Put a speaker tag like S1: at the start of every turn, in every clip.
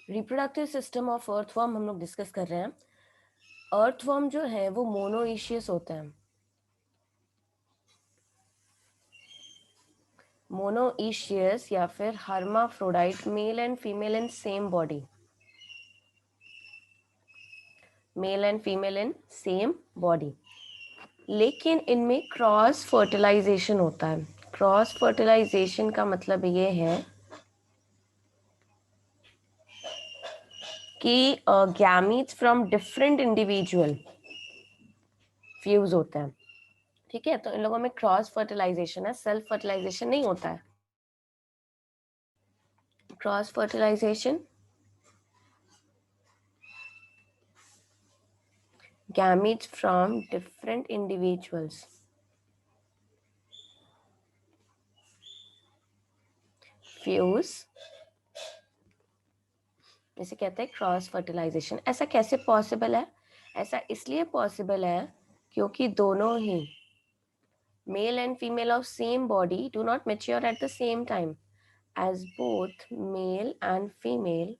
S1: Reproductive system of earthworm हम लोग discuss कर रहे हैं। अर्थवर्म जो है वो मोनोइशियस होता है। मोनोइशियस या फिर hermaphrodite, mail and female in same body, mail and female in same body, लेकिन इनमें क्रॉस फर्टिलाइजेशन होता है। क्रॉस फर्टिलाइजेशन का मतलब ये है कि gametes from different individual fuse होते हैं। ठीक है, तो इन लोगों में क्रॉस फर्टिलाइजेशन है, सेल्फ फर्टिलाइजेशन नहीं होता है। Cross fertilization gametes from different individuals fuse, इसे कहते हैं क्रॉस फर्टिलाइजेशन। ऐसा कैसे पॉसिबल है? ऐसा इसलिए पॉसिबल है क्योंकि दोनों ही male and female of same body do not mature at the same time, as both male and female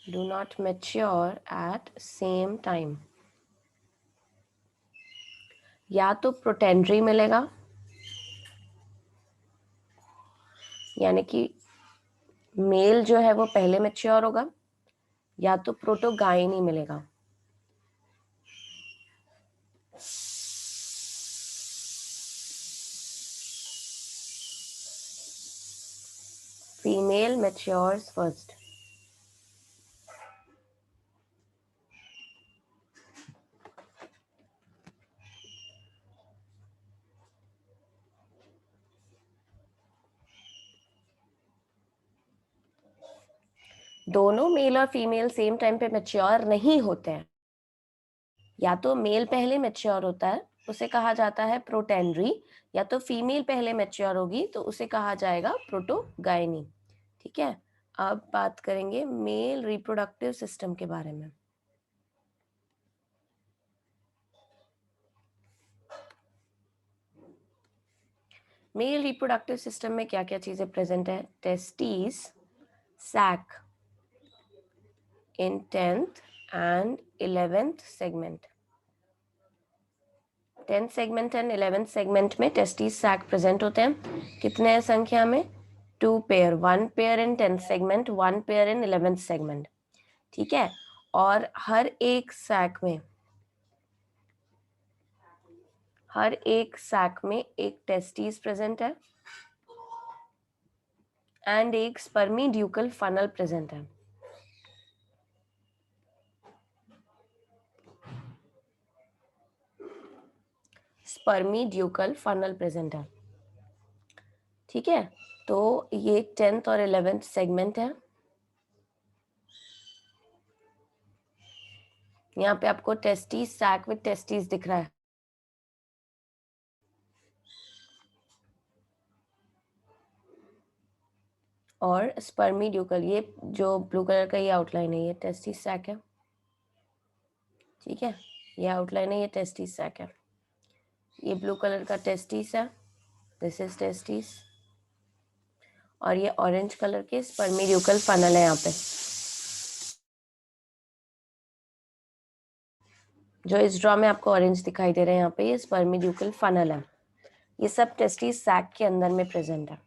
S1: do not mature at same time। या तो प्रोटेंड्री मिलेगा, यानी कि मेल जो है वो पहले मैच्योर होगा, या तो प्रोटोगाइनी मिलेगा। Female matures first. दोनों मेल और फीमेल सेम टाइम पे मैच्योर नहीं होते हैं। या तो मेल पहले मैच्योर होता है, उसे कहा जाता है प्रोटेंड्री, या तो फीमेल पहले मैच्योर होगी तो उसे कहा जाएगा प्रोटोगाइनी। ठीक है, अब बात करेंगे मेल रिप्रोडक्टिव सिस्टम के बारे में। मेल रिप्रोडक्टिव सिस्टम में क्या क्या चीजें प्रेजेंट है? Testis, sac in 10th and 11th segment. 10th segment and 11th segment में टेस्टिस सैक प्रेजेंट होते हैं। कितने हैं संख्या में? 2 pair, 1 pair in 10th segment, 1 pair in 11th segment. ठीक है, और हर एक सैक में एक टेस्टिस प्रेजेंट है एंड एक स्पर्मीड्यूकल फनल प्रेजेंट है। स्पर्मीड्यूकल फनल प्रेजेंट है। ठीक है, तो ये 10th और 11th सेगमेंट है। यहाँ पे आपको टेस्टिस सैक विद टेस्टिस दिख रहा है। और स्पर्मीड्यूकल, ये जो ब्लू कलर का ये आउटलाइन है, ये टेस्टिस सैक है। ठीक है, ये आउटलाइन है, ये टेस्टिस सैक है। ये ब्लू कलर का टेस्टिस है, दिस इज टेस्टिस, और ये ऑरेंज कलर के स्पर्मीड्यूकल फनल है। यहाँ पे जो इस ड्रॉ में आपको ऑरेंज दिखाई दे रहे हैं, यहाँ पे ये स्पर्मीड्यूकल फनल है। ये सब टेस्टिस सैक के अंदर में प्रेजेंट है।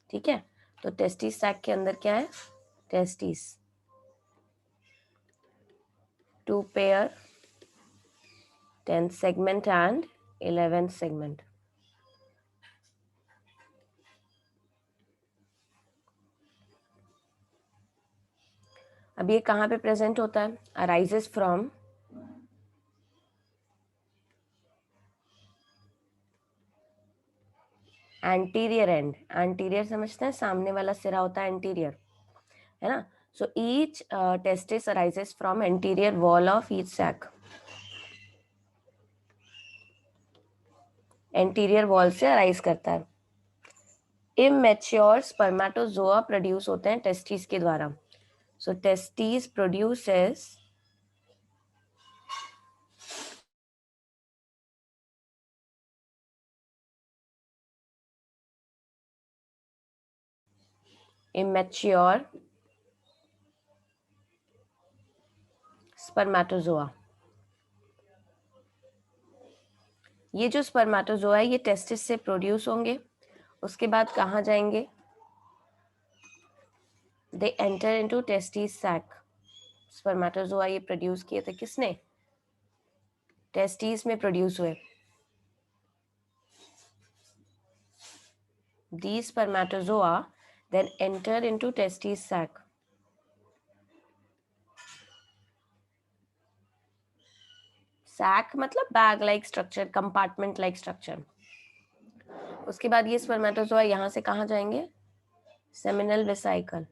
S1: ठीक है, तो टेस्टिस सैक के अंदर क्या है? Testis, 2 pair, 10th segment and 11th segment। अब ये कहाँ पे प्रेजेंट होता है? Arises from anterior and. Anterior समझते हैं, सामने वाला सिरा होता है एंटीरियर, है ना? So each testis arises from anterior wall of each sac. Anterior wall से अराइज करता है। इमैच्योर स्पर्मेटोजोआ प्रोड्यूस होते हैं टेस्टिस के द्वारा। सो टेस्टिस प्रोड्यूसेस immature spermatozoa. ये जो स्पर्मेटोजोआ है ये टेस्टिस से प्रोड्यूस होंगे, उसके बाद कहाँ जाएंगे? They enter into testis sac. Spermatozoa ये प्रोड्यूस किए थे किसने? टेस्टिस में प्रोड्यूस हुए. These spermatozoa then enter into testis sac. Sac मतलब bag like structure, compartment like structure. उसके बाद ये स्पर्मेटोजोआ यहाँ से कहाँ जाएंगे? Seminal vesicle.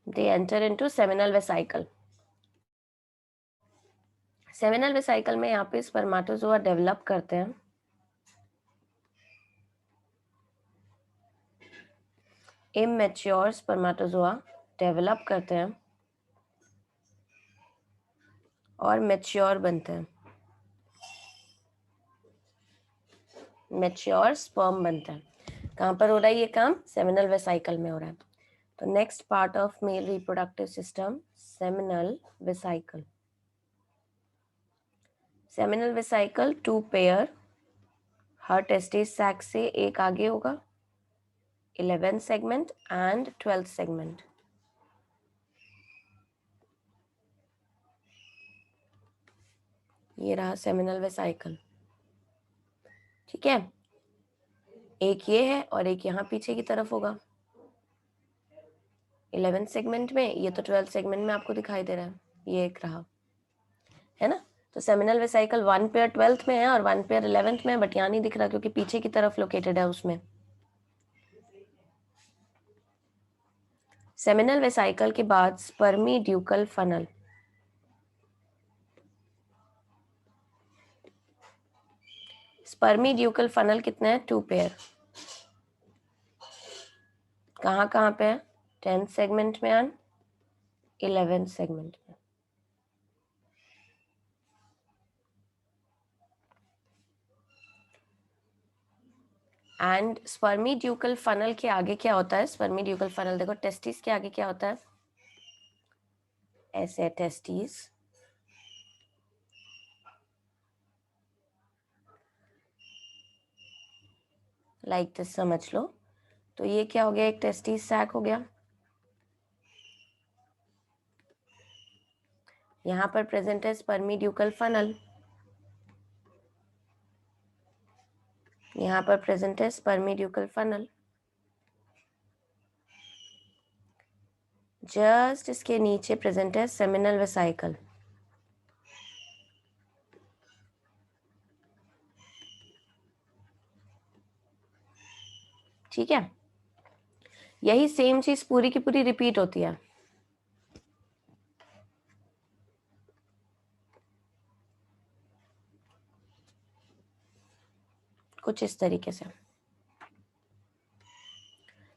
S1: They enter into seminal vesicle. Seminal vesicle में यहाँ पे स्पर्मेटोजोआ डेवलप करते हैं. इमैच्योर स्पर्मेटोजोआ डेवलप करते हैं और मैच्योर बनते हैं. मैच्योर स्पर्म बनते हैं. कहाँ पर हो रहा है ये काम? सेमिनल वेसिकल में हो रहा है. तो next part of male reproductive system, seminal vesicle. Seminal vesicle 2 pair, हर टेस्टिस सैक से एक आगे होगा. 11th segment and 12th segment. ये रहा सेमिनल वेसिकल. ठीक है, एक ये है और एक यहाँ पीछे की तरफ होगा 11th सेगमेंट में. ये तो 12th सेगमेंट में आपको दिखाई दे रहा है. ये एक रहा, है ना. तो सेमिनल वेसिकल 1 पेयर 12th में है और 1 पेयर 11th में है, बट यहाँ नहीं दिख रहा क्योंकि पीछे की तरफ लोकेटेड है उसमें. सेमिनल वेसिकल के बाद स्पर्मीड्यूकल फनल. स्पर्मीड्यूकल फनल कितने हैं? 2 पेयर. कहाँ कहाँ पे है? 10th सेगमेंट में एंड 11th सेगमेंट में. एंड स्पर्मीड्यूकल फनल के आगे क्या होता है? स्पर्मीड्यूकल फनल देखो, टेस्टिस के आगे क्या होता है? ऐसे टेस्टिस, लाइक दिस समझ लो. तो ये क्या हो गया? एक टेस्टिस सैक हो गया. यहाँ पर प्रेजेंट है स्पर्मीड्यूकल फनल. यहाँ पर प्रेजेंट है स्पर्मीड्यूकल फनल. जस्ट इसके नीचे प्रेजेंट है सेमिनल वेसिकल. ठीक है, यही सेम चीज पूरी की पूरी रिपीट होती है. कुछ इस तरीके से.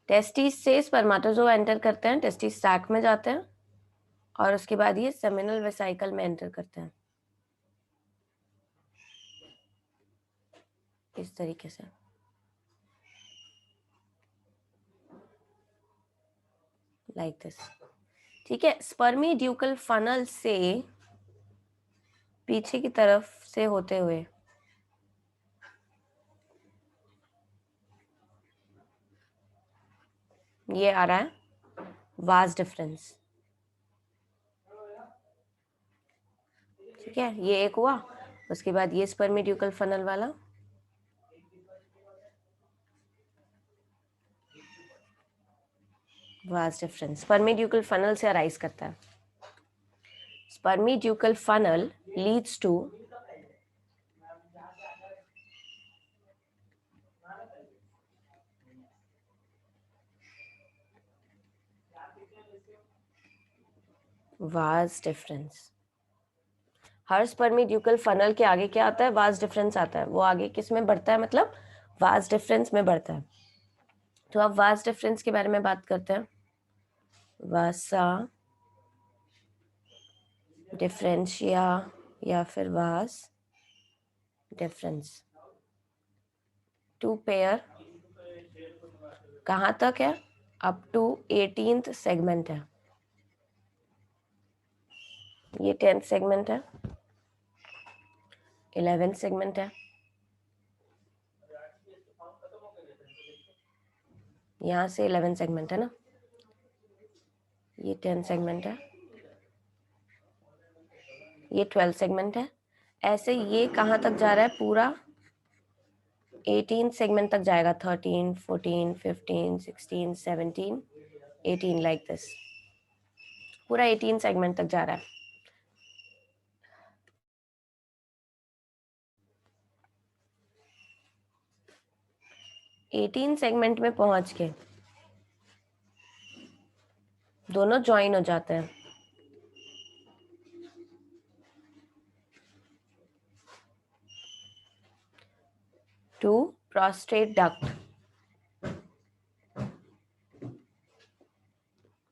S1: टेस्टिस से स्पर्मेटोजोआ एंटर करते हैं, टेस्टिस सैक में जाते हैं और उसके बाद ये सेमिनल वेसिकल में एंटर करते हैं. इस तरीके से. Like this. ठीक है, स्पर्मीड्यूकल फनल से पीछे की तरफ से होते हुए ये आ रहा है वास डिफरेंस. ठीक है, ये एक हुआ. उसके बाद ये स्पर्मीड्यूकल फनल वाला वास डिफरेंस स्पर्मीड्यूकल फनल से अराइज करता है. Spermiducal funnel leads to vas deferens. हर स्पर्मिड्यूकल फनल के आगे क्या आता है? वास डिफरेंस आता है। वो आगे किस में बढ़ता है? मतलब वास डिफरेंस में बढ़ता है। तो अब वास डिफरेंस के बारे में बात करते हैं। वासा डिफरेंशिया या फिर वास डिफरेंस। टू पेयर कहाँ तक है? अप टू 18th सेगमेंट है। ये 10th सेगमेंट है, 11th सेगमेंट है, यहाँ से 11th सेगमेंट है ना, ये 10th सेगमेंट है, ये 12th सेगमेंट है। ऐसे ये कहाँ तक जा रहा है? पूरा 18th सेगमेंट तक जाएगा। 13, 14, 15, 16, 17, 18 लाइक दिस। पूरा 18 सेगमेंट तक जा रहा है। एटीन सेगमेंट में पहुंच के दोनों ज्वाइन हो जाते हैं। To prostate duct.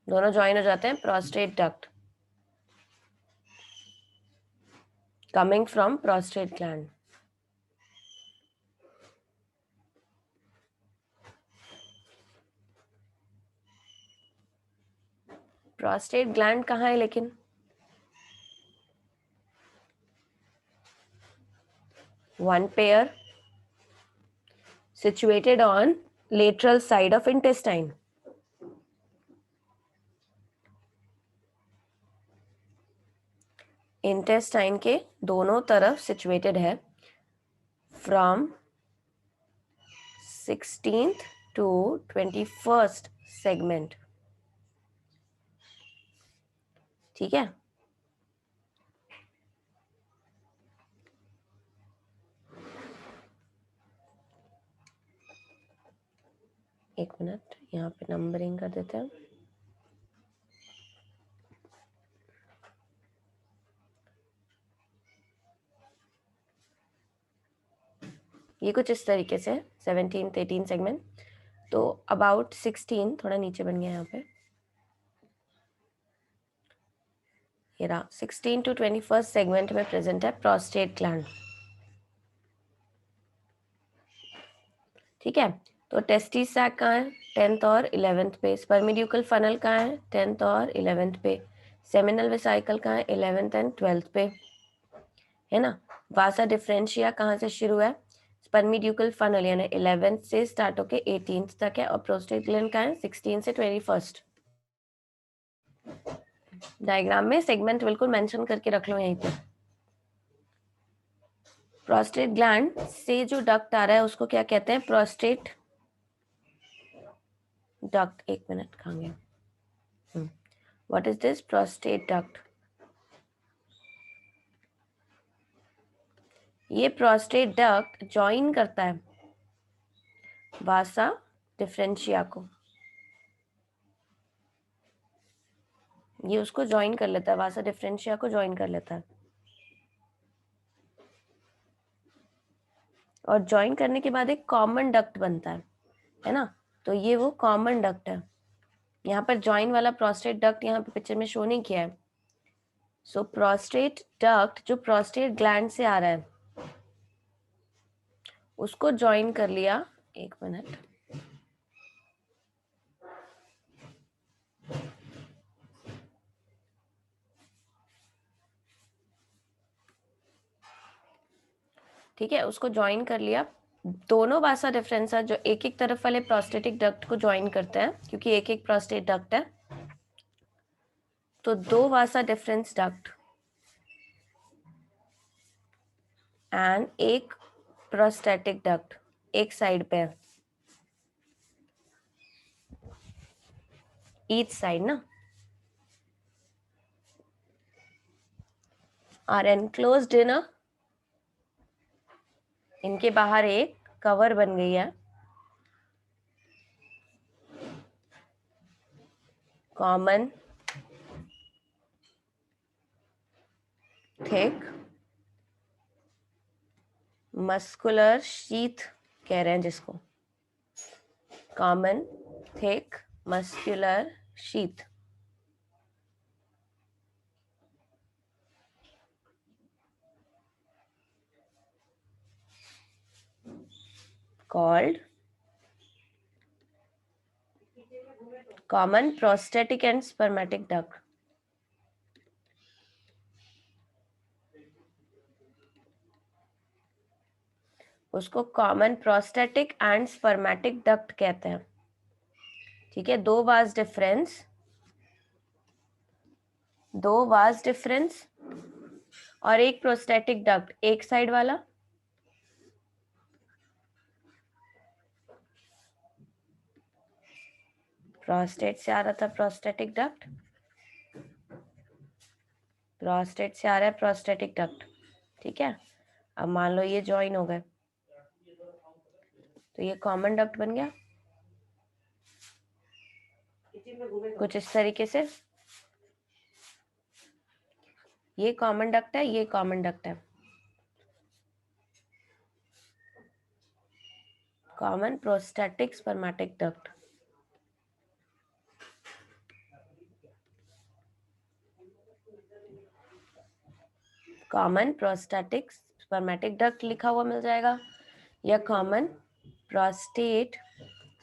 S1: दोनों ज्वाइन हो जाते हैं prostate duct coming from prostate gland. Prostate gland कहाँ है लेकिन? One pair situated on lateral side of intestine. Intestine के दोनों तरफ सिचुएटेड है। From 16th to 21st segment. ठीक है। एक मिनट, यहाँ पे नंबरिंग कर देते हैं। ये कुछ इस तरीके से 17th 18 सेगमेंट। तो अबाउट 16, थोड़ा नीचे बन गया यहाँ पे, ये रहा 16 to 21st सेगमेंट में प्रेजेंट है प्रोस्टेट ग्लैंड। ठीक है। तो टेस्टिस सैक कहाँ है? 10th और 11th पे। स्पर्मिड्यूकल फनल कहाँ है? 10th और 11th पे। सेमिनल वेसिकल कहाँ है? 11th एंड 12th पे, है ना। वासा डिफरेंशिया कहाँ से शुरू है? स्पर्मिड्यूकल फनल यानी 11th से स्टार्ट होके 18th तक है। और प्रोस्टेट ग्लैंड कहाँ है? 16 से 21st। डायग्राम में सेगमेंट बिल्कुल मेंशन करके रख लो यहीं पे। प्रोस्टेट ग्लैंड से जो डक्ट आ रहा है उसको क्या कहते हैं? Prostate duct. एक मिनट खाएंगे। What is this? Prostate duct. ये प्रोस्टेट डक्ट ज्वाइन करता है वासा डिफरेंशिया को। ये उसको ज्वाइन कर लेता है, वासा डिफरेंशिया को ज्वाइन कर लेता है। और ज्वाइन करने के बाद एक कॉमन डक्ट बनता है ना। तो ये वो कॉमन डक्ट है। यहाँ पर ज्वाइन वाला प्रोस्टेट डक्ट यहाँ पे पिक्चर में शो नहीं किया है। सो प्रोस्टेट डक्ट जो प्रोस्टेट ग्लैंड से आ रहा है उसको ज्वाइन कर लिया। एक मिनट, ठीक है, उसको ज्वाइन कर लिया। दोनों वासा डिफरेंसा जो एक एक तरफ वाले प्रोस्टेटिक डक्ट को ज्वाइन करते हैं, क्योंकि एक एक प्रोस्टेट डक्ट है, तो दो वासा डिफरेंस डक्ट एंड एक प्रोस्टेटिक डक्ट एक साइड पे है, ईच साइड ना, आर एनक्लोज्ड इन अ, इनके बाहर एक कवर बन गई है कॉमन थिक मस्कुलर शीथ कह रहे हैं जिसको, common thick muscular sheath. called common prostatic and spermatic duct। उसको common prostatic and spermatic duct कहते हैं। ठीक है, दो वाज डिफरेंस और एक प्रोस्टेटिक डक्ट, एक साइड वाला प्रोस्टेट से आ रहा था प्रोस्टेटिक डक्ट, प्रोस्टेट से आ रहा है प्रोस्टेटिक डक्ट। ठीक है, अब मान लो ये ज्वाइन हो गए तो ये कॉमन डक्ट बन गया कुछ इस तरीके से। ये कॉमन डक्ट है, ये कॉमन डक्ट है, common prostatic spermatic duct. Common prostatic spermatic duct लिखा हुआ मिल जाएगा या कॉमन प्रोस्टेट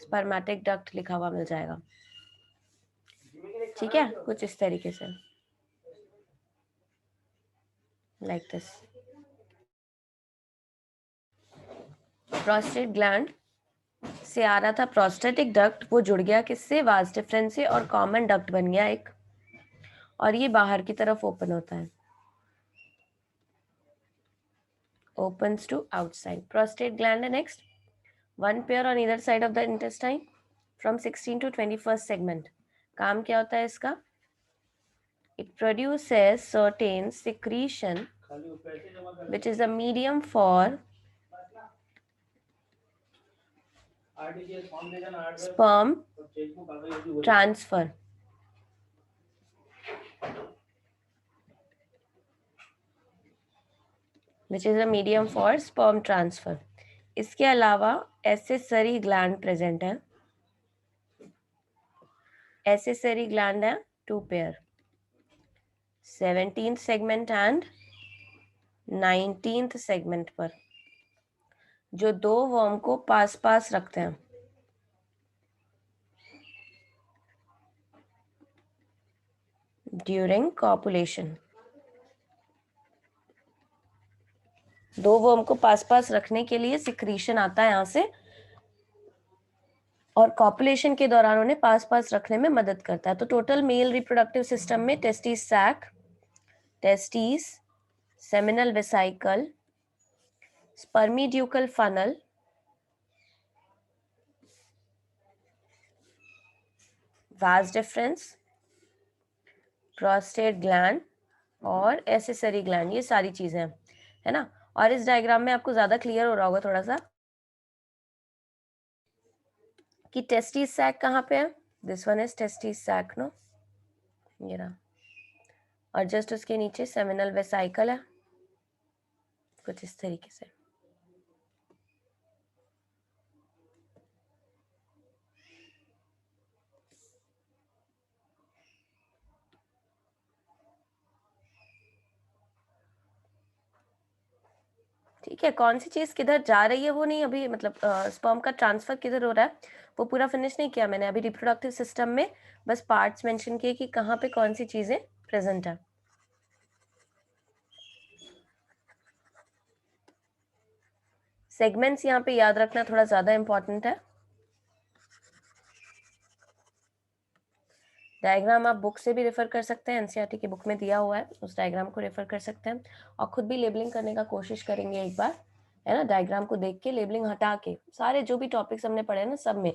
S1: स्पर्मेटिक डक्ट लिखा हुआ मिल जाएगा। ठीक है, कुछ इस तरीके से, लाइक दिस। प्रोस्टेट ग्लैंड से आ रहा था प्रोस्टेटिक डक्ट, वो जुड़ गया किससे, वाज डिफरेंस से, और कॉमन डक्ट बन गया एक, और ये बाहर की तरफ ओपन होता है, opens to outside। prostate gland है next, one pair on either side of the intestine from 16 to 21st segment। काम क्या होता है इसका, it produces certain secretion which is a medium for sperm transfer। which is a medium for sperm transfer। इसके अलावा accessory gland present है, accessory gland है 2 pair, 17th segment and 19th segment पर, जो दो वर्म को पास पास रखते हैं। ड्यूरिंग कॉपुलेशन, दो वर्म को पास पास रखने के लिए सिक्रीशन आता है यहाँ से, और कॉपुलेशन के दौरान उन्हें पास पास रखने में मदद करता है। तो टोटल मेल रिप्रोडक्टिव सिस्टम में testis sac, testis, seminal vesicle, spermiducal funnel, vas deferens, prostate gland और एसेसरी ग्लैंड, ये सारी चीजें हैं, है ना। और इस डायग्राम में आपको ज्यादा क्लियर हो रहा होगा थोड़ा सा कि टेस्टिस सैक कहाँ पे है, this one is testis sac no, ये रहा, और जस्ट उसके नीचे सेमिनल वेसिकल है, कुछ इस तरीके से। ठीक है, कौन सी चीज किधर जा रही है वो नहीं अभी, मतलब स्पर्म का ट्रांसफर किधर हो रहा है वो पूरा फिनिश नहीं किया मैंने अभी। रिप्रोडक्टिव सिस्टम में बस पार्ट्स मेंशन किए कि कहाँ पे कौन सी चीजें प्रेजेंट है। सेगमेंट्स यहाँ पे याद रखना थोड़ा ज्यादा इंपॉर्टेंट है। डायग्राम आप बुक से भी रेफर कर सकते हैं, एनसीईआरटी की बुक में दिया हुआ है, उस डायग्राम को रेफर कर सकते हैं, और खुद भी लेबलिंग करने का कोशिश करेंगे एक बार, है ना। डायग्राम को देख के लेबलिंग हटा के सारे जो भी टॉपिक्स हमने पढ़े ना सब में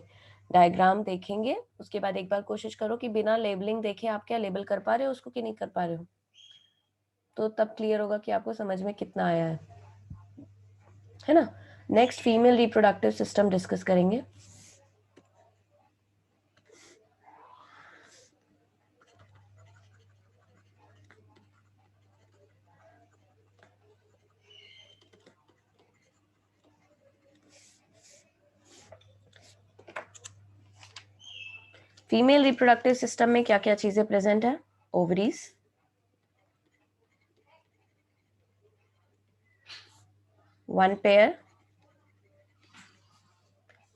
S1: डायग्राम देखेंगे, उसके बाद एक बार कोशिश करो कि बिना लेबलिंग देखे आप क्या लेबल कर पा रहे हो उसको कि नहीं कर पा रहे हो, तो तब क्लियर होगा कि आपको समझ में कितना आया है ना। Next female reproductive system discuss करेंगे। फीमेल रिप्रोडक्टिव सिस्टम में क्या क्या चीजें प्रेजेंट है? Ovaries, one pair,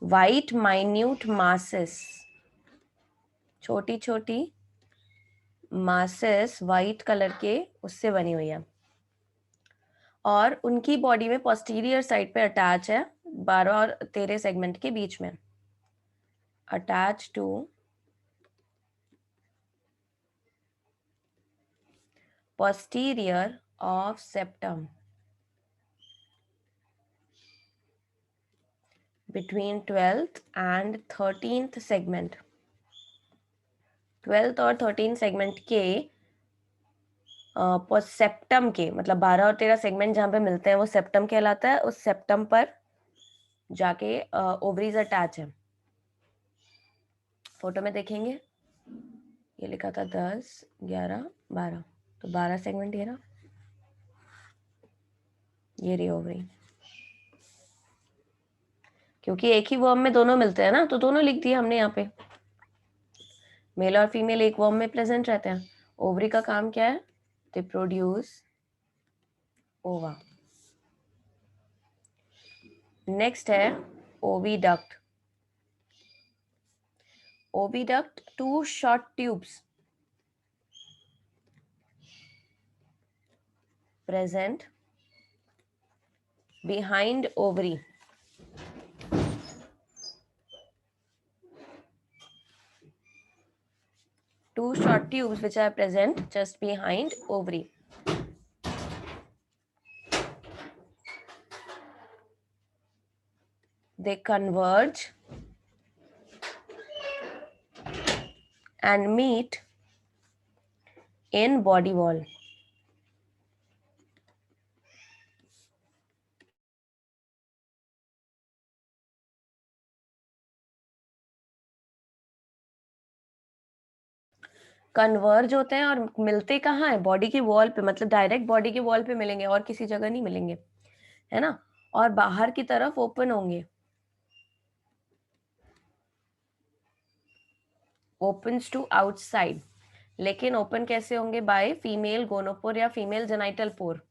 S1: white minute masses, छोटी छोटी मासेस वाइट कलर के उससे बनी हुई है, और उनकी बॉडी में पोस्टीरियर साइड पे अटैच है 12 और 13 सेगमेंट के बीच में, attach to posterior of septum between 12th and 13th segment. 12th और 13th सेगमेंट के सेप्टम के, मतलब 12 और 13 सेगमेंट जहाँ पे मिलते हैं वो सेप्टम कहलाता है। उस सेप्टम पर जाके ओवरीज अटैच है। फोटो में देखेंगे ये लिखा था 10, 11, 12, तो 12 सेगमेंट ये रहा, ये रही ओवरी। क्योंकि एक ही वर्म में दोनों मिलते हैं ना, तो दोनों लिख दिए हमने यहाँ पे। मेल और फीमेल एक वर्म में प्रेजेंट रहते हैं। ओवरी का काम क्या है? They produce ova. नेक्स्ट है oviduct. Oviduct, two short tubes present behind ovary. Two short tubes which are present just behind ovary. They converge and meet in body wall. Converge होते हैं और मिलते कहाँ है? बॉडी की वॉल पे, मतलब डायरेक्ट बॉडी की वॉल पे मिलेंगे और किसी जगह नहीं मिलेंगे, है ना। और बाहर की तरफ ओपन होंगे, ओपन्स टू आउटसाइड। लेकिन ओपन कैसे होंगे? बाय फीमेल गोनोपोर या फीमेल जेनाइटल पोर।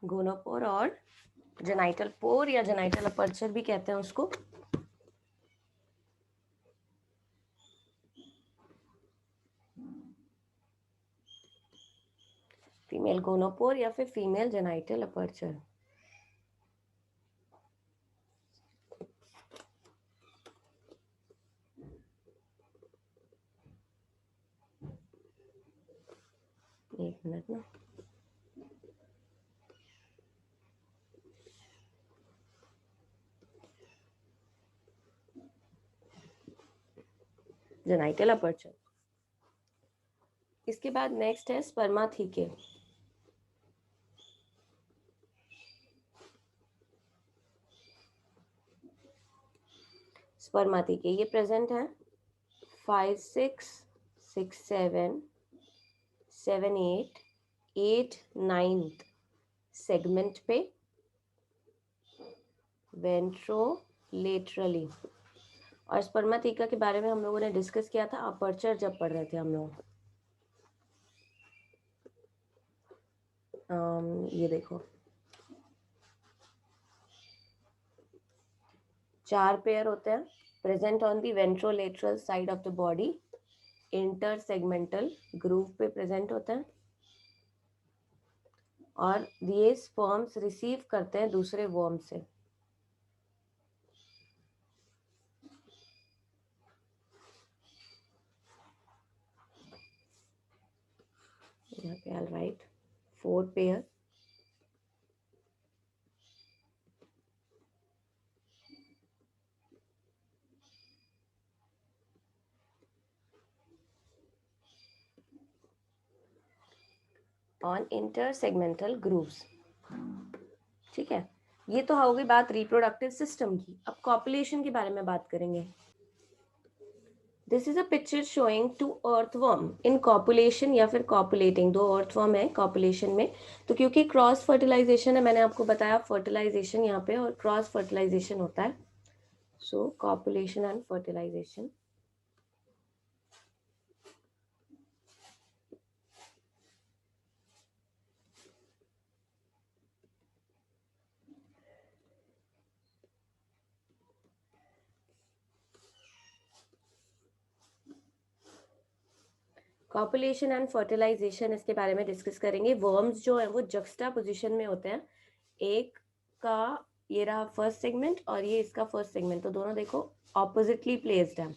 S1: गोनोपोर और जेनाइटल पोर या जेनाइटल अपर्चर भी कहते हैं उसको। फीमेल गोनोपोर या फिर फीमेल जेनाइटल अपर्चर। एक मिनट ना, जेनाइटल अपर्चर। इसके बाद नेक्स्ट है स्पर्माथीके। स्पर्माथीके ये प्रेजेंट है 5, 6, 6, 7, 7, 8, 8, 9 सेगमेंट पे वेंट्रोलेटरली। और स्पर्माथीका के बारे में हम लोगों ने डिस्कस किया था अपर्चर जब पढ़ रहे थे हम लोग। ये देखो 4 पेयर होते हैं, present on the ventrolateral side of the body, inter segmental groove पे प्रेजेंट होते हैं, और ये स्पर्म्स रिसीव करते हैं दूसरे वर्म से। यहाँ पे I'll write 4 pair, on intersegmental grooves. ठीक है, ये तो हो गई बात रिप्रोडक्टिव सिस्टम की। अब कॉपुलेशन के बारे में बात करेंगे। This is a picture showing two earthworm in copulation या फिर कॉपुलेटिंग, दो अर्थवर्म है कॉपुलेशन में। तो क्योंकि क्रॉस फर्टिलाइजेशन है, मैंने आपको बताया फर्टिलाइजेशन यहाँ पे और क्रॉस फर्टिलाइजेशन होता है। So copulation and fertilisation. Copulation and fertilisation, इसके बारे में डिस्कस करेंगे। वर्म्स जो है वो जक्स्टा पोजिशन में होते हैं। एक का ये रहा फर्स्ट सेगमेंट और ये इसका फर्स्ट सेगमेंट, तो दोनों देखो ऑपोजिटली प्लेस्ड है।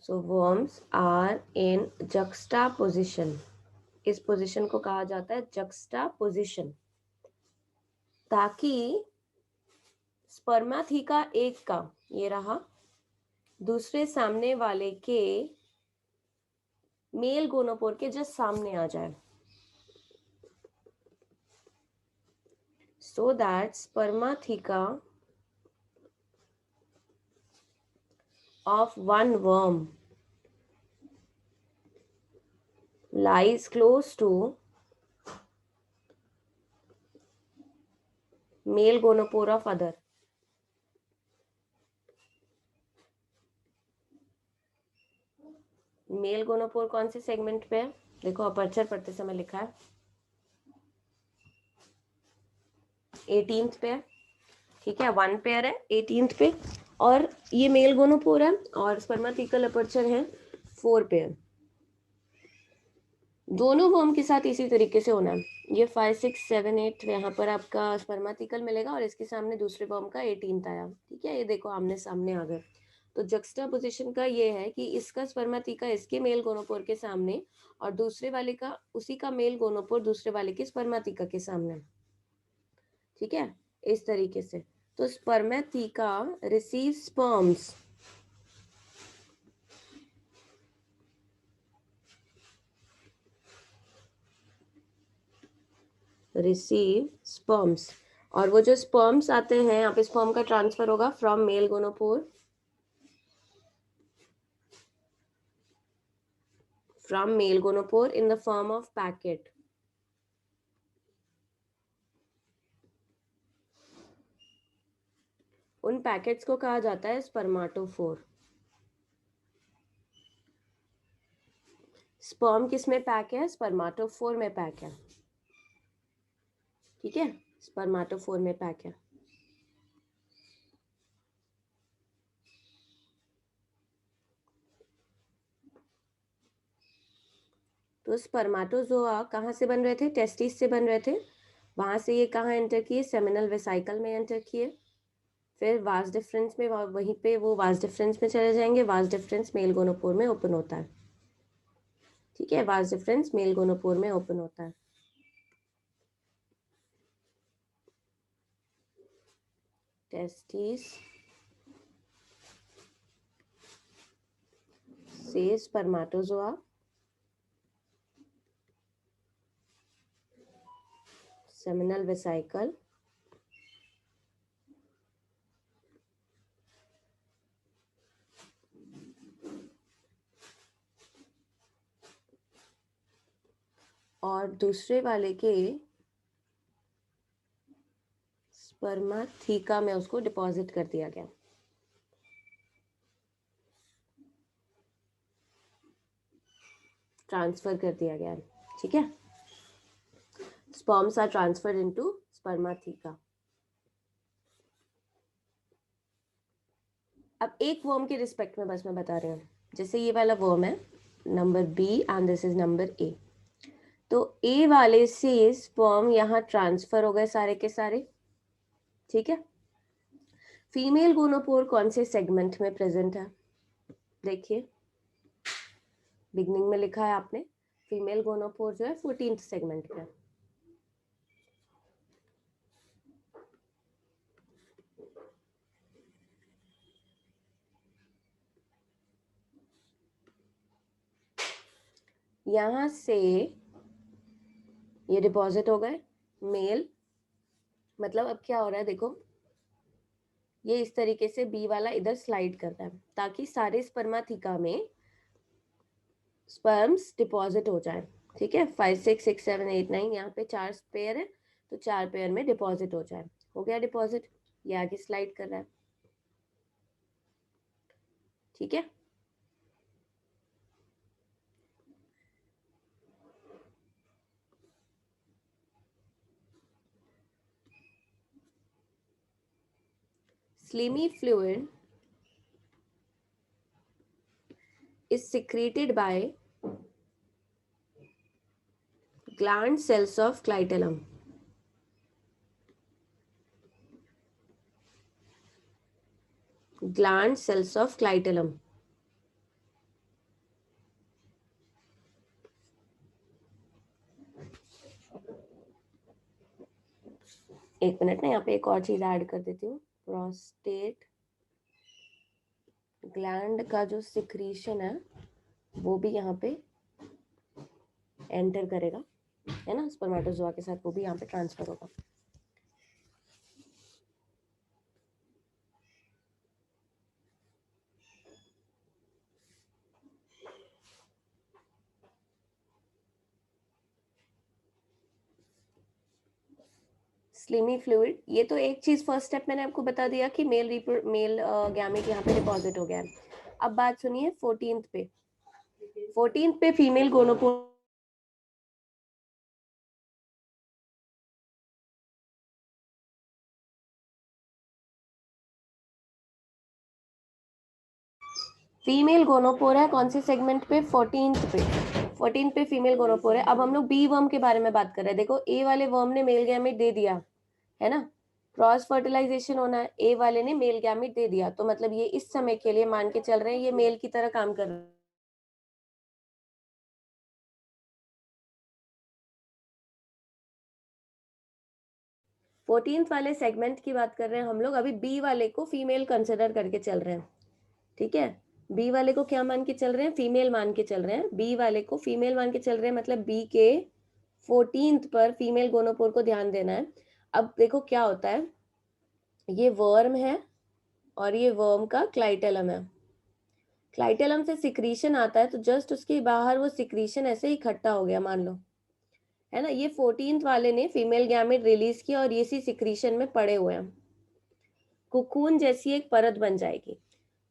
S1: So worms are in juxtaposition, इस पोजिशन को कहा जाता है जक्स्टा पोजिशन, ताकि स्पर्माथिका एक का ये रहा दूसरे सामने वाले के मेल गोनोपोर के जस्ट सामने आ जाए, so that spermatheca of one worm lies close to male gonopore of other. Male gonopore कौन से सेगमेंट पे है? देखो अपर्चर पढ़ते समय लिखा है 18th पे है, ठीक है, 1 पेयर है 18th पे, और ये मेल गोनोपोर है और स्पर्माथिकल अपर्चर है 4 पेयर। दोनों वर्म के साथ इसी तरीके से होना है। ये 5 6 7 8 यहाँ पर आपका स्पर्माथिकल मिलेगा और इसके सामने दूसरे वर्म का 18th आया, ठीक है, ये देखो आमने सामने आ गए। तो जक्स्टा पोजिशन का ये है कि इसका स्पर्माथिका इसके मेल गोनोपोर के सामने और दूसरे वाले का उसी का मेल गोनोपोर दूसरे वाले के स्पर्माथिका के सामने, ठीक है, इस तरीके से। तो स्पर्माथिका रिसीव स्पर्म्स और वो जो स्पर्म्स आते हैं यहाँ पे स्पर्म का ट्रांसफर होगा from male gonopore in the form of packet. उन पैकेट्स को कहा जाता है स्पर्माटोफोर। स्पर्म किस में पैक है? स्पर्माटोफोर में पैक है, ठीक है, स्पर्माटोफोर में पैक है। तो स्पर्माटोजोआ कहाँ से बन रहे थे? टेस्टिस से बन रहे थे। वहां से ये कहाँ एंटर किए? सेमिनल वेसाइकल में एंटर किए। फिर वास डिफरेंस में वहीं पे वो वास डिफरेंस में चले जाएंगे। वास डिफरेंस मेल गोनोपोर में ओपन होता है, ठीक है, वास डिफरेंस मेल गोनोपोर में ओपन होता है। टेस्टिस से स्पर्माटोजोआ सेमिनल वेसाइकल और दूसरे वाले के स्पर्माथिका में उसको डिपॉजिट कर दिया गया। ट्रांसफर कर दिया गया, ठीक है, स्पर्म्स आर ट्रांसफर्ड इनटू स्पर्माथिका। अब एक वर्म के रिस्पेक्ट में बस मैं बता रही हूँ, जैसे ये वाला वर्म है number B and this is number A, तो ए वाले से स्पर्म यहाँ ट्रांसफर हो गए सारे के सारे, ठीक है। फीमेल गोनोपोर कौन से सेगमेंट में प्रेजेंट है? देखिए बिगनिंग में लिखा है आपने, फीमेल गोनोपोर जो है 14th सेगमेंट पे। यहां से ये डिपॉजिट हो गए मेल, मतलब अब क्या हो रहा है देखो, ये इस तरीके से बी वाला इधर स्लाइड कर रहा है ताकि सारे स्पर्माथिका में स्पर्म्स डिपॉजिट हो जाए। ठीक है, 5 6 6 7 8 9, यहाँ पे 4 पेयर है तो 4 पेयर में डिपॉजिट हो जाए। हो गया डिपॉजिट, ये आगे स्लाइड कर रहा है। ठीक है, slimy fluid is secreted by gland cells of clitellum. Gland cells of clitellum. एक मिनट ना, यहाँ पे एक और चीज ऐड कर देती हूँ। प्रोस्टेट ग्लैंड का जो सिक्रीशन है वो भी यहाँ पे एंटर करेगा, है ना, स्पर्मेटोजोआ के साथ वो भी यहाँ पे ट्रांसफर होगा। स्लिमी फ्लूइड, ये तो एक चीज फर्स्ट स्टेप मैंने आपको बता दिया कि मेल गैमेट यहाँ पे डिपॉजिट हो गया है। अब बात सुनिए 14th पे। 14th पे फीमेल गोनोपोर फीमेल गोनोपोर है कौन से सेगमेंट पे? 14th पे। 14th पे फीमेल गोनोपोर है। अब हम लोग बी वर्म के बारे में बात कर रहे हैं। देखो ए वाले वर्म ने मेल गैमेट दे दिया है ना, क्रॉस फर्टिलाइजेशन होना है, ए वाले ने मेल गैमेट दे दिया, तो मतलब ये इस समय के लिए मान के चल रहे हैं ये मेल की तरह काम कर रहे हैं। 14th वाले सेगमेंट की बात कर रहे हैं हम लोग, अभी बी वाले को फीमेल कंसिडर करके चल रहे हैं। ठीक है, बी वाले को क्या मान के चल रहे हैं? फीमेल मान के चल रहे हैं। बी वाले को फीमेल मान के चल रहे हैं, मतलब बी के 14th पर फीमेल गोनोपोर को ध्यान देना है। अब देखो क्या होता है, ये वर्म है और ये वर्म का क्लाइटेलम है। क्लाइटेलम से सिक्रीशन आता है तो जस्ट उसके बाहर वो सिक्रीशन ऐसे ही इकट्ठा हो गया मान लो, है ना। ये 14th वाले ने फीमेल गैमेट रिलीज किया और ये सी सिक्रीशन में पड़े हुए हैं, कुकून जैसी एक परत बन जाएगी।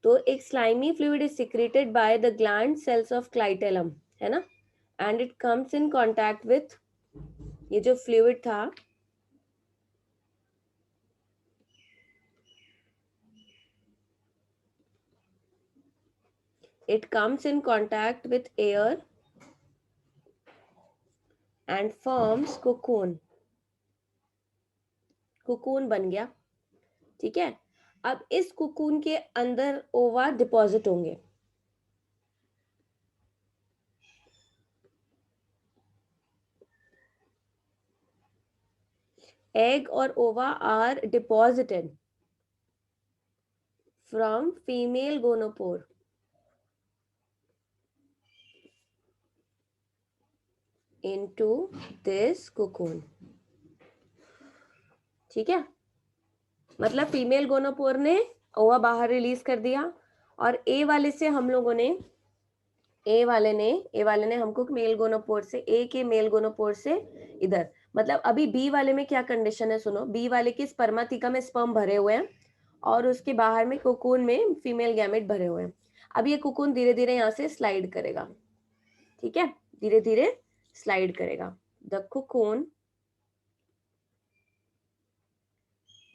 S1: तो एक slimy fluid is secreted by the gland sales of clitellum, है ना, and it comes in contact with, ये जो फ्लूइड था it comes in contact with air and forms cocoon, cocoon बन गया। ठीक है, अब इस cocoon के अंदर ओवा डिपॉजिट होंगे। egg और ova are deposited from female gonopore into this cocoon। ठीक है, मतलब फीमेल गोनोपोर ने ओवा बाहर रिलीज कर दिया और ए वाले से हम लोगों ने ए वाले ने हमको मेल गोनोपोर से, ए के मेल गोनोपोर से इधर, मतलब अभी बी वाले में क्या कंडीशन है सुनो, बी वाले की स्पर्माथिका में स्पर्म भरे हुए हैं और उसके बाहर में कोकून में फीमेल गैमेट भरे हुए हैं। अब ये कोकून धीरे धीरे यहाँ से स्लाइड करेगा। ठीक है, धीरे धीरे स्लाइड करेगा। The cocoon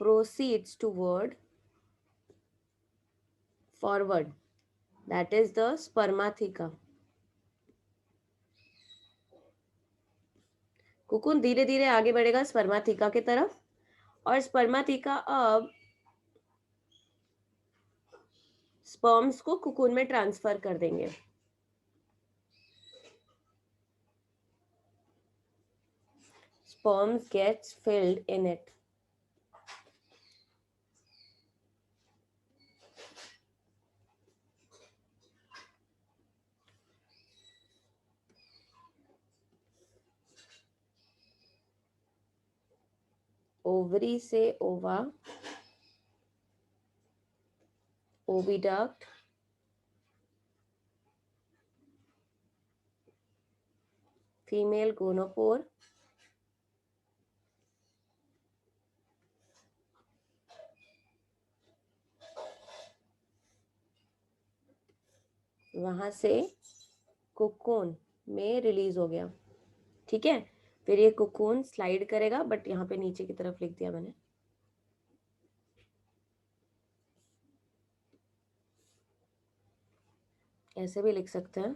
S1: proceeds toward forward, that is the spermatheca। Cocoon धीरे धीरे आगे बढ़ेगा स्पर्माथिका की तरफ और स्पर्माथिका अब स्पर्म्स को कोकून में ट्रांसफर कर देंगे। sperms gets filled in it। Ovary से ओवा ओविडक्ट, फीमेल गोनोपोर, वहां से कोकून में रिलीज हो गया। ठीक है, फिर ये कोकून स्लाइड करेगा, बट यहाँ पे नीचे की तरफ लिख दिया मैंने, ऐसे भी लिख सकते हैं,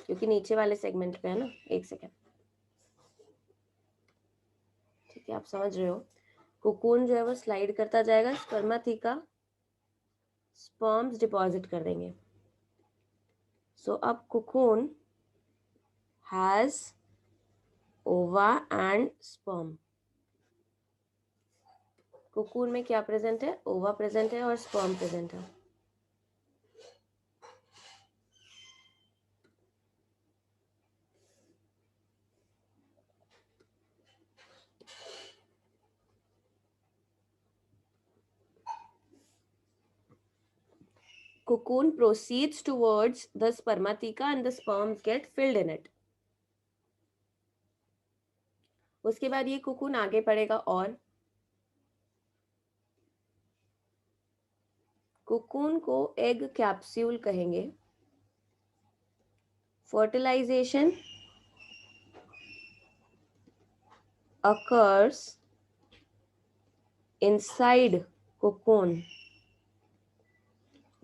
S1: क्योंकि नीचे वाले सेगमेंट पे है ना। एक सेकेंड, ठीक है, आप समझ रहे हो। कोकून जो है वो स्लाइड करता जाएगा, स्पर्माथिका स्पर्म्स डिपॉजिट कर देंगे। सो अब कोकून हैज ओवा एंड स्पर्म। कोकून में क्या प्रेजेंट है? ओवा प्रेजेंट है और स्पर्म प्रेजेंट है। Cocoon proceeds towards the spermatheca and the sperms get filled in it. उसके बाद ये कोकून आगे बढ़ेगा और कोकून को एग कैप्सूल कहेंगे। Fertilization occurs inside cocoon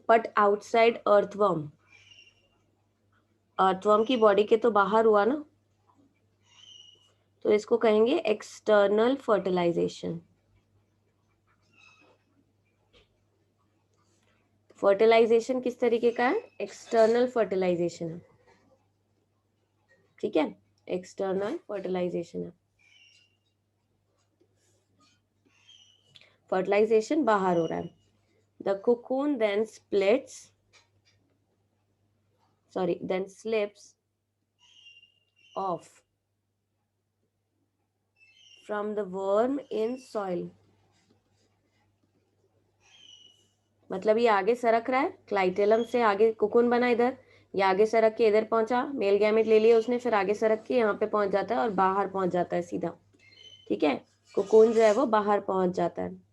S1: but outside earthworm। Earthworm की बॉडी के तो बाहर हुआ ना, तो इसको कहेंगे एक्सटर्नल फर्टिलाइजेशन। फर्टिलाइजेशन किस तरीके का है? एक्सटर्नल फर्टिलाइजेशन है। ठीक है, एक्सटर्नल फर्टिलाइजेशन है। फर्टिलाइजेशन बाहर हो रहा है। The cocoon then slips off from the worm in soil। मतलब ये आगे सरक रहा है, क्लाइटेलम से आगे कोकून बना इधर, ये आगे सरक के इधर पहुंचा, मेल गैमेट ले लिया उसने, फिर आगे सरक के यहाँ पे पहुंच जाता है और बाहर पहुंच जाता है सीधा। ठीक है, कोकून जो है वो बाहर पहुंच जाता है।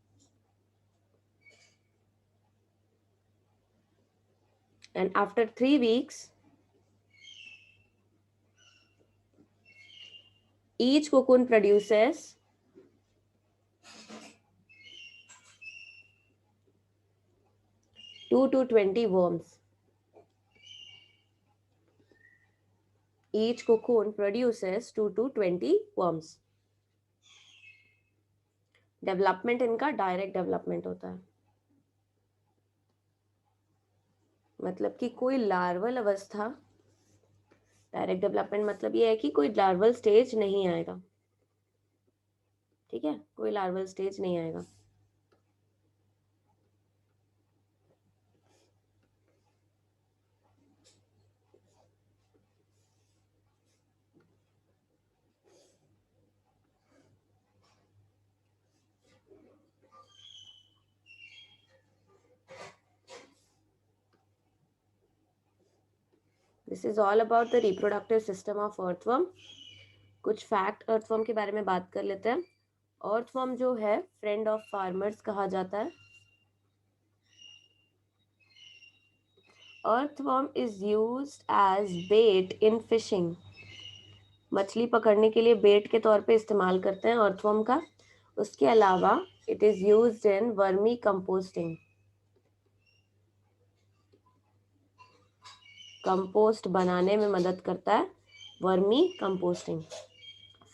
S1: And after 3 weeks each cocoon produces 2 to 20 worms। Each cocoon produces 2 to 20 worms। Development इनका डायरेक्ट डेवलपमेंट होता है, मतलब कि कोई लार्वल अवस्था, डायरेक्ट डेवलपमेंट मतलब ये है कि कोई लार्वल स्टेज नहीं आएगा। ठीक है, कोई लार्वल स्टेज नहीं आएगा। This is all about the reproductive system of earthworm. कुछ फैक्ट अर्थवर्म के बारे में बात कर लेते हैं। अर्थवर्म जो है फ्रेंड ऑफ फार्मर्स कहा जाता है। Earthworm is used as bait in fishing. मछली पकड़ने के लिए बेट के तौर पे इस्तेमाल करते हैं अर्थवर्म का। उसके अलावा it is used in vermi composting. Compost बनाने में मदद करता है वर्मी कंपोस्टिंग।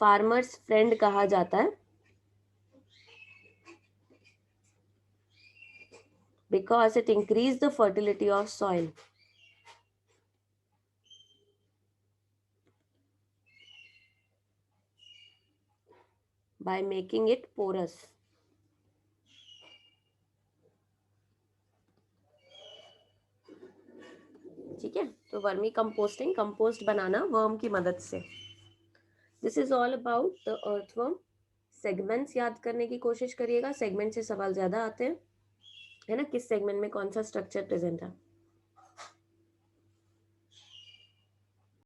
S1: फार्मर्स फ्रेंड कहा जाता है because it increase the fertility of soil by making it porous। ठीक है, तो वर्मी कंपोस्टिंग, कंपोस्ट बनाना वर्म की मदद से। This is all about the earthworm. Segments याद करने की कोशिश करिएगा, सेगमेंट से सवाल ज्यादा आते हैं, है ना, किस सेगमेंट में कौन सा स्ट्रक्चर प्रेजेंट है।